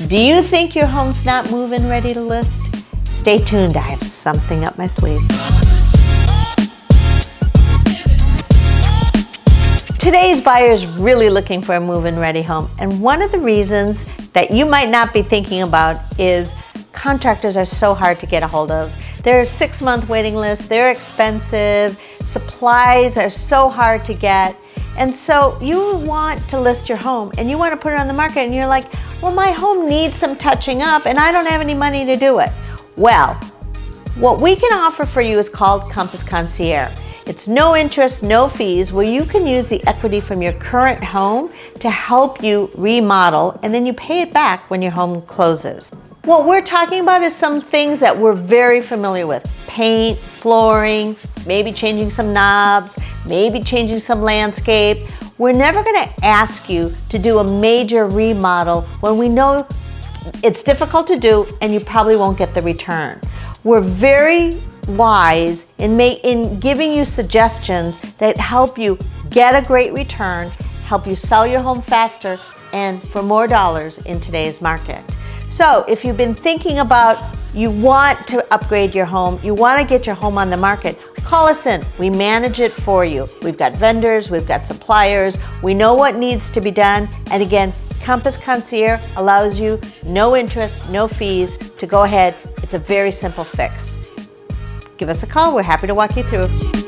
Do you think your home's not move-in ready to list? Stay tuned, I have something up my sleeve. Today's buyer is really looking for a move-in ready home, and one of the reasons that you might not be thinking about is contractors are so hard to get a hold of. They're 6-month waiting lists, they're expensive, supplies are so hard to get, and so you want to list your home and you want to put it on the market and you're like, well, my home needs some touching up and I don't have any money to do it. Well, what we can offer for you is called Compass Concierge. It's no interest, no fees, where you can use the equity from your current home to help you remodel, and then you pay it back when your home closes. What we're talking about is some things that we're very familiar with. Paint, flooring, maybe changing some knobs, maybe changing some landscape. We're never going to ask you to do a major remodel when we know it's difficult to do and you probably won't get the return. We're very wise in giving you suggestions that help you get a great return, help you sell your home faster, and for more dollars in today's market. So if you've been thinking about you want to upgrade your home, you want to get your home on the market, call us in. We manage it for you. We've got vendors, we've got suppliers, we know what needs to be done, and again, Compass Concierge allows you no interest, no fees to go ahead. It's a very simple fix. Give us a call. We're happy to walk you through.